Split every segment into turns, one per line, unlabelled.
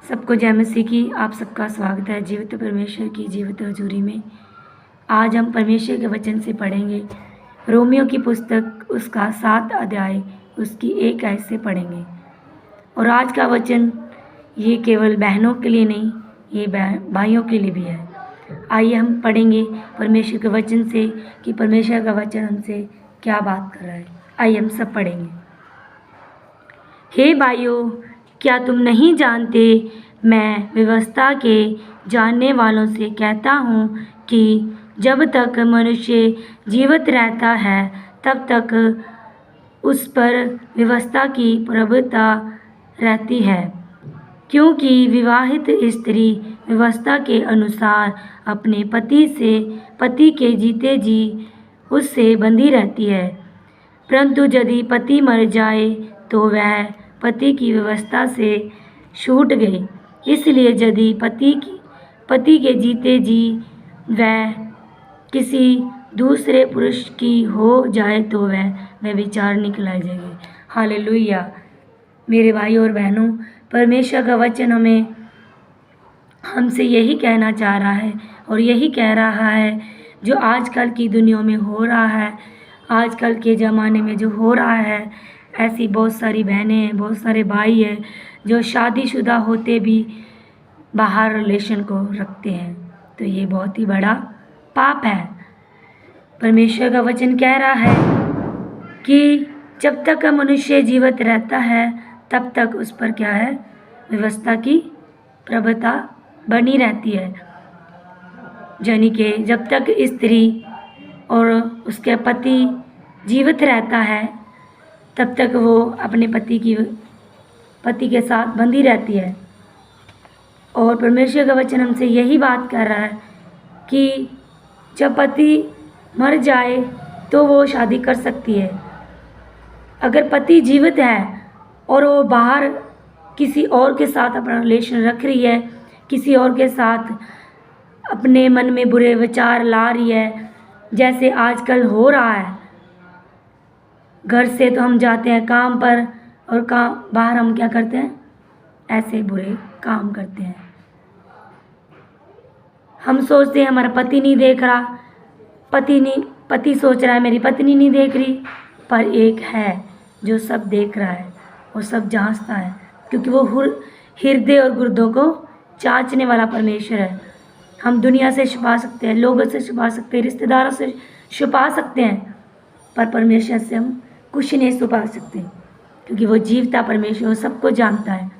सबको जय मसीह की। आप सबका स्वागत है जीवित परमेश्वर की जीवित हजूरी में। आज हम परमेश्वर के वचन से पढ़ेंगे रोमियो की पुस्तक उसका 7 अध्याय उसकी 1 आयत से पढ़ेंगे। और आज का वचन ये केवल बहनों के लिए नहीं, ये भाइयों के लिए भी है। आइए हम पढ़ेंगे परमेश्वर के वचन से कि परमेश्वर का वचन हमसे क्या बात कर रहा है। आइए हम सब पढ़ेंगे। हे भाइयों, क्या तुम नहीं जानते, मैं व्यवस्था के जानने वालों से कहता हूँ कि जब तक मनुष्य जीवित रहता है तब तक उस पर व्यवस्था की प्रभुता रहती है, क्योंकि विवाहित स्त्री व्यवस्था के अनुसार अपने पति के जीते जी उससे बंधी रहती है। परंतु यदि पति मर जाए तो वह पति की व्यवस्था से छूट गई। इसलिए यदि पति के जीते जी वह किसी दूसरे पुरुष की हो जाए तो वह व्यभिचार निकलाई जाएगी। हालेलुया। मेरे भाई और बहनों, परमेश्वर का वचन हमसे यही कहना चाह रहा है और यही कह रहा है जो आजकल की दुनिया में हो रहा है, आजकल के ज़माने में जो हो रहा है। ऐसी बहुत सारी बहनें हैं, बहुत सारे भाई हैं जो शादीशुदा होते भी बाहर रिलेशन को रखते हैं। तो ये बहुत ही बड़ा पाप है। परमेश्वर का वचन कह रहा है कि जब तक मनुष्य जीवित रहता है तब तक उस पर क्या है, व्यवस्था की प्रभुता बनी रहती है। यानी कि जब तक स्त्री और उसके पति जीवित रहता है तब तक वो अपने पति के साथ बंधी रहती है। और परमेश्वर का वचन हमसे यही बात कर रहा है कि जब पति मर जाए तो वो शादी कर सकती है। अगर पति जीवित है और वो बाहर किसी और के साथ अपना रिलेशन रख रही है, किसी और के साथ अपने मन में बुरे विचार ला रही है, जैसे आजकल हो रहा है। घर से तो हम जाते हैं काम पर और बाहर हम क्या करते हैं, ऐसे बुरे काम करते हैं। हम सोचते हैं हमारा पति नहीं देख रहा, पति सोच रहा है मेरी पत्नी नहीं देख रही, पर एक है जो सब देख रहा है और सब जांचता है, क्योंकि वो हृदय और गुर्दों को जांचने वाला परमेश्वर है। हम दुनिया से छुपा सकते हैं, लोगों से छुपा सकते हैं, रिश्तेदारों से छुपा सकते हैं, पर परमेश्वर से हम कुछ नहीं छुपा सकते, क्योंकि वो जीवता परमेश्वर वो सबको जानता है।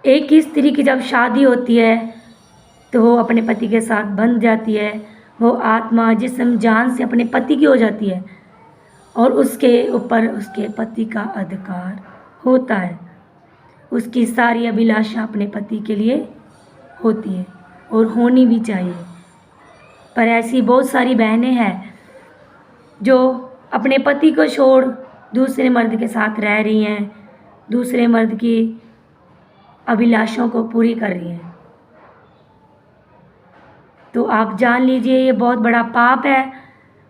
एक ही स्त्री की जब शादी होती है तो वो अपने पति के साथ बंध जाती है। वो आत्मा जिस्म जान से अपने पति की हो जाती है और उसके ऊपर उसके पति का अधिकार होता है। उसकी सारी अभिलाषा अपने पति के लिए होती है और होनी भी चाहिए। पर ऐसी बहुत सारी बहनें हैं जो अपने पति को छोड़ दूसरे मर्द के साथ रह रही हैं, दूसरे मर्द की अभिलाषाओं को पूरी कर रही हैं। तो आप जान लीजिए ये बहुत बड़ा पाप है।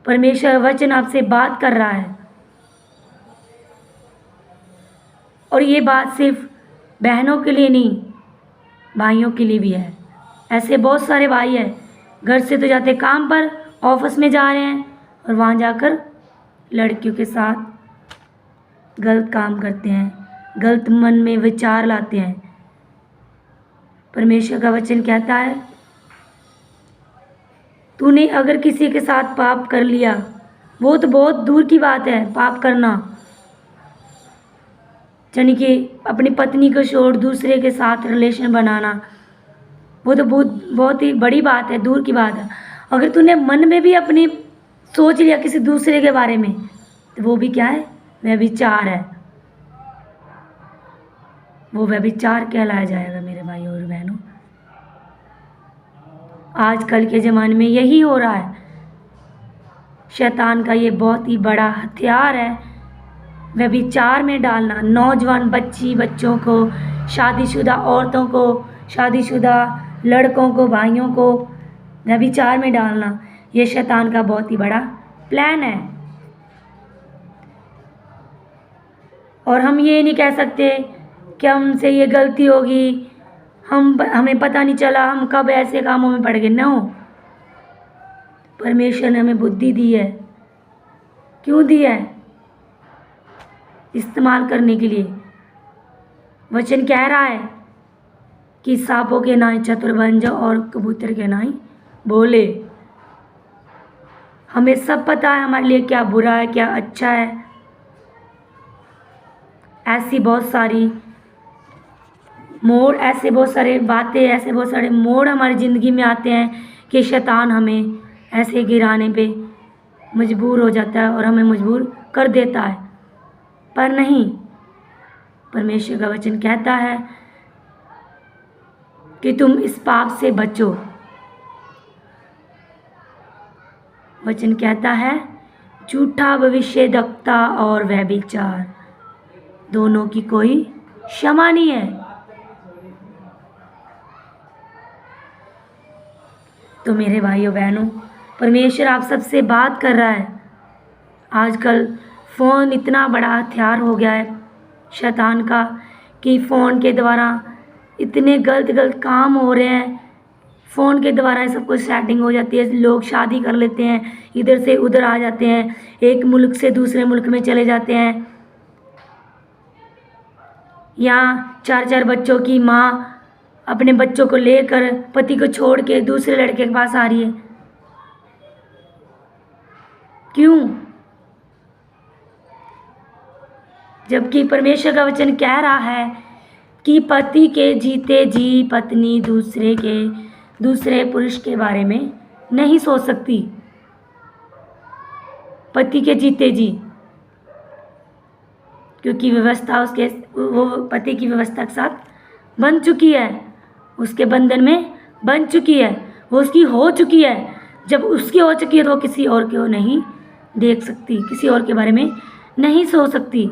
परमेश्वर वचन आपसे बात कर रहा है और ये बात सिर्फ बहनों के लिए नहीं, भाइयों के लिए भी है। ऐसे बहुत सारे भाई हैं, घर से तो जाते काम पर, ऑफिस में जा रहे हैं और वहाँ जाकर लड़कियों के साथ गलत काम करते हैं, गलत मन में विचार लाते हैं। परमेश्वर का वचन कहता है तूने अगर किसी के साथ पाप कर लिया, वो तो बहुत दूर की बात है पाप करना, यानी कि अपनी पत्नी को छोड़ दूसरे के साथ रिलेशन बनाना, वो तो बहुत ही बड़ी बात है, दूर की बात है। अगर तूने मन में भी अपनी सोच लिया किसी दूसरे के बारे में, तो वो भी क्या है, व्यभिचार है। वो व्यभिचार कहलाया जाएगा मेरे भाई और बहनों। आजकल के ज़माने में यही हो रहा है। शैतान का ये बहुत ही बड़ा हथियार है, व्यभिचार में डालना। नौजवान बच्चों को, शादीशुदा औरतों को, शादीशुदा लड़कों को, भाइयों को व्यभिचार में डालना, ये शैतान का बहुत ही बड़ा प्लान है। और हम ये नहीं कह सकते क्या हमसे ये गलती होगी, हमें पता नहीं चला, हम कब ऐसे कामों में पड़ गए। न हो, परमेश्वर ने हमें बुद्धि दी है। क्यों दी है? इस्तेमाल करने के लिए। वचन कह रहा है कि सांपों के नाई चतुर बन जाओ और कबूतर के नाई बोले। हमें सब पता है हमारे लिए क्या बुरा है, क्या अच्छा है। ऐसी बहुत सारी मोड़, ऐसे बहुत सारे बातें, ऐसे बहुत सारे मोड़ हमारी ज़िंदगी में आते हैं कि शैतान हमें ऐसे गिराने पे मजबूर हो जाता है और हमें मजबूर कर देता है। पर नहीं, परमेश्वर का वचन कहता है कि तुम इस पाप से बचो। वचन कहता है झूठा भविष्यद्वक्ता और व्यभिचार दोनों की कोई क्षमा नहीं है। तो मेरे भाइयों बहनों, परमेश्वर आप सबसे बात कर रहा है। आजकल फ़ोन इतना बड़ा हथियार हो गया है शैतान का कि फ़ोन के द्वारा इतने गलत गलत काम हो रहे हैं। फ़ोन के द्वारा सब कुछ सेटिंग हो जाती है। लोग शादी कर लेते हैं, इधर से उधर आ जाते हैं, एक मुल्क से दूसरे मुल्क में चले जाते हैं। यहाँ 4-4 बच्चों की माँ अपने बच्चों को लेकर पति को छोड़ के दूसरे लड़के के पास आ रही है। क्यों? जबकि परमेश्वर का वचन कह रहा है कि पति के जीते जी पत्नी दूसरे पुरुष के बारे में नहीं सोच सकती। पति के जीते जी, क्योंकि व्यवस्था वो पति की व्यवस्था के साथ बन चुकी है, उसके बंधन में बन चुकी है, वो उसकी हो चुकी है। जब उसकी हो चुकी है तो किसी और को नहीं देख सकती, किसी और के बारे में नहीं सोच सकती।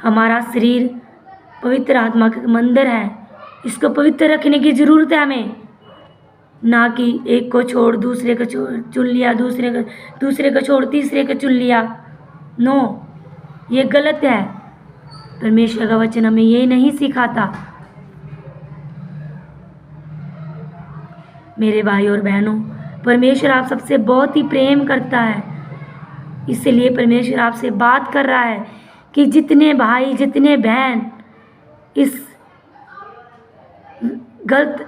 हमारा शरीर पवित्र आत्मा का मंदिर है, इसको पवित्र रखने की ज़रूरत है हमें। ना कि एक को छोड़ दूसरे को चुन लिया, दूसरे को छोड़ तीसरे को चुन लिया। नो, ये गलत है। परमेश्वर का वचन हमें ये नहीं सिखाता। मेरे भाई और बहनों, परमेश्वर आप सबसे बहुत ही प्रेम करता है। इसलिए परमेश्वर आपसे बात कर रहा है कि जितने भाई जितने बहन इस गलत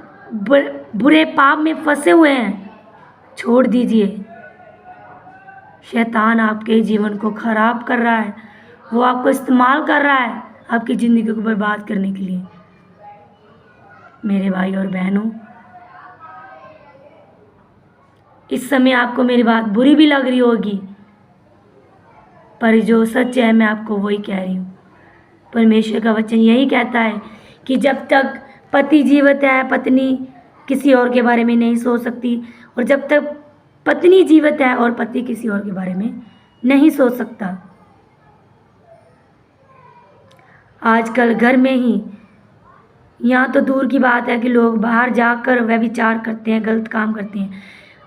बुरे पाप में फंसे हुए हैं, छोड़ दीजिए। शैतान आपके जीवन को खराब कर रहा है, वो आपको इस्तेमाल कर रहा है आपकी ज़िंदगी को बर्बाद करने के लिए। मेरे भाई और बहनों, इस समय आपको मेरी बात बुरी भी लग रही होगी, पर जो सच है मैं आपको वही कह रही हूँ। परमेश्वर का वचन यही कहता है कि जब तक पति जीवित है, पत्नी किसी और के बारे में नहीं सोच सकती, और जब तक पत्नी जीवित है और पति किसी और के बारे में नहीं सोच सकता। आजकल घर में ही, यहाँ तो दूर की बात है कि लोग बाहर जाकर व्यभिचार करते हैं, गलत काम करते हैं।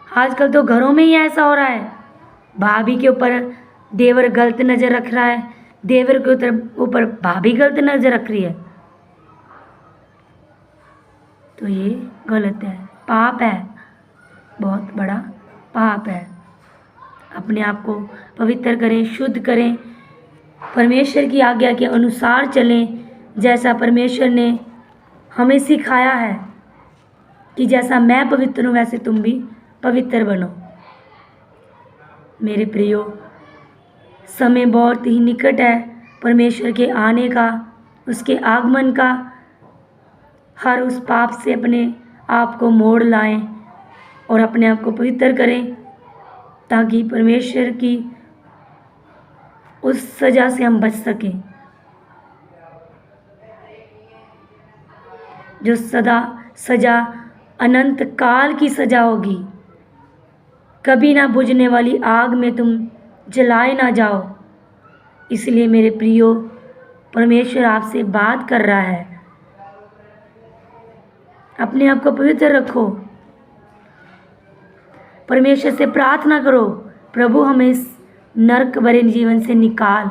आजकल तो घरों में ही ऐसा हो रहा है। भाभी के ऊपर देवर गलत नज़र रख रहा है, देवर के ऊपर भाभी गलत नज़र रख रही है। तो ये गलत है, पाप है, बहुत बड़ा पाप है। अपने आप को पवित्र करें, शुद्ध करें, परमेश्वर की आज्ञा के अनुसार चलें, जैसा परमेश्वर ने हमें सिखाया है कि जैसा मैं पवित्र हूँ वैसे तुम भी पवित्र बनो। मेरे प्रियो, समय बहुत ही निकट है परमेश्वर के आने का, उसके आगमन का। हर उस पाप से अपने आप को मोड़ लाएं और अपने आप को पवित्र करें, ताकि परमेश्वर की उस सज़ा से हम बच सकें, जो सज़ा अनंत काल की सज़ा होगी। कभी ना बुझने वाली आग में तुम जलाए ना जाओ। इसलिए मेरे प्रियो, परमेश्वर आपसे बात कर रहा है, अपने आप को पवित्र रखो। परमेश्वर से प्रार्थना करो, प्रभु हमें इस नरक भरे जीवन से निकाल,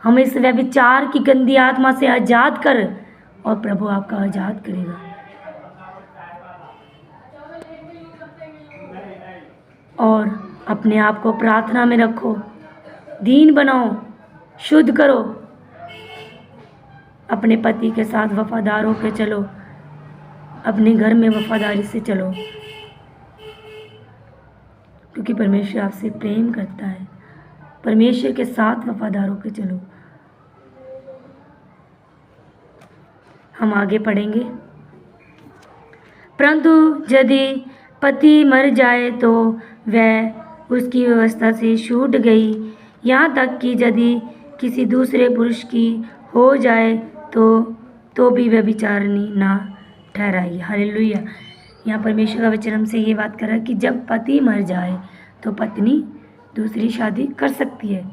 हमें इस व्यभिचार की गंदी आत्मा से आज़ाद कर, और प्रभु आपका आज़ाद करेगा। और अपने आप को प्रार्थना में रखो, दीन बनाओ, शुद्ध करो, अपने पति के साथ वफादार होकर चलो, अपने घर में वफादारी से चलो, क्योंकि परमेश्वर आपसे प्रेम करता है। परमेश्वर के साथ वफादार होकर चलो। हम आगे पढ़ेंगे। परंतु यदि पति मर जाए तो वह उसकी व्यवस्था से छूट गई, यहाँ तक कि यदि किसी दूसरे पुरुष की हो जाए तो भी व्यभिचारिणी ना ठहराई। हालेलुया। यहाँ परमेश्वर का वचन हमसे ये बात कर रहा है कि जब पति मर जाए तो पत्नी दूसरी शादी कर सकती है,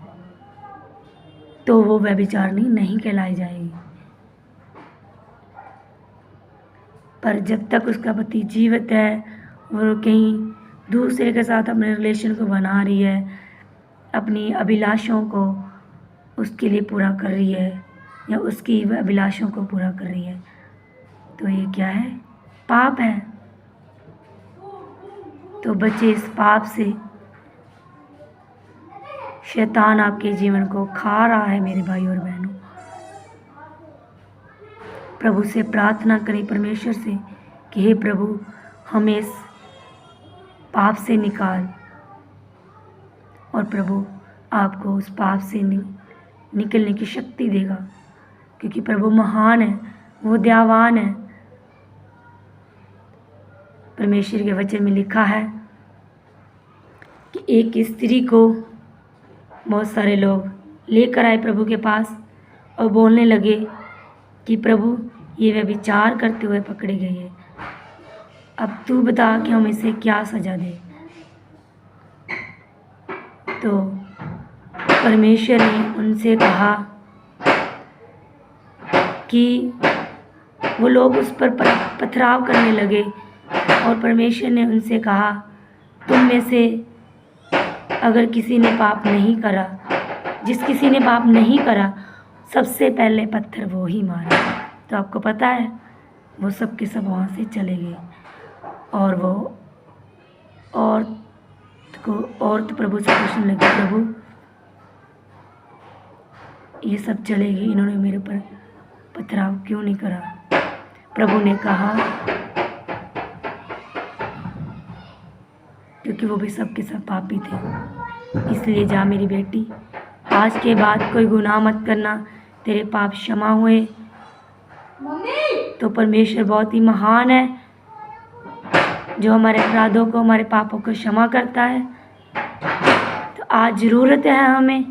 तो वो व्यभिचारिणी नहीं कहलाई जाएगी। पर जब तक उसका पति जीवित है और कहीं दूसरे के साथ अपने रिलेशन को बना रही है, अपनी अभिलाषों को उसके लिए पूरा कर रही है या उसकी अभिलाषों को पूरा कर रही है, तो ये क्या है? पाप है। तो बच्चे इस पाप से। शैतान आपके जीवन को खा रहा है मेरे भाई और बहनों। प्रभु से प्रार्थना करें, परमेश्वर से, कि हे प्रभु हमें इस पाप से निकाल, और प्रभु आपको उस पाप से निकलने की शक्ति देगा, क्योंकि प्रभु महान है, वो दयावान है। परमेश्वर के वचन में लिखा है कि एक स्त्री को बहुत सारे लोग लेकर आए प्रभु के पास और बोलने लगे कि प्रभु ये व्यभिचार करते हुए पकड़ी गई है, अब तू बता कि हम इसे क्या सजा दें। तो परमेश्वर ने उनसे कहा कि वो लोग उस पर पथराव करने लगे, और परमेश्वर ने उनसे कहा, तुम में से अगर किसी ने पाप नहीं करा, जिस किसी ने पाप नहीं करा, सबसे पहले पत्थर वो ही मारा। तो आपको पता है वो सब के सब वहाँ से चले गए, और वो औरत प्रभु से पूछने लगी, प्रभु ये सब चले गए, इन्होंने मेरे ऊपर पथराव क्यों नहीं करा? प्रभु ने कहा, क्योंकि वो भी सब के सब पापी थे। इसलिए जा मेरी बेटी, आज के बाद कोई गुनाह मत करना, तेरे पाप क्षमा हुए। तो परमेश्वर बहुत ही महान है, जो हमारे अपराधों को, हमारे पापों को क्षमा करता है। तो आज ज़रूरत है हमें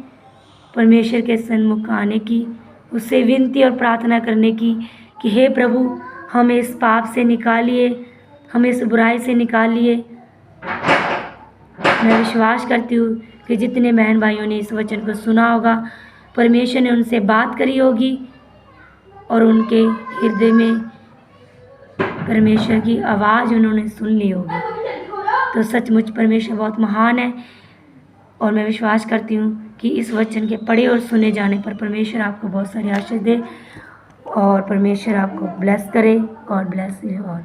परमेश्वर के सन्मुख आने की, उससे विनती और प्रार्थना करने की कि हे प्रभु हमें इस पाप से निकालिए, हमें इस बुराई से निकालिए। मैं विश्वास करती हूँ कि जितने बहन भाइयों ने इस वचन को सुना होगा, परमेश्वर ने उनसे बात करी होगी और उनके हृदय में परमेश्वर की आवाज़ उन्होंने सुन ली होगी। तो सचमुच परमेश्वर बहुत महान है, और मैं विश्वास करती हूँ कि इस वचन के पढ़े और सुने जाने पर परमेश्वर आपको बहुत सारी आशीष दे, और परमेश्वर आपको ब्लेस करे। God bless you all.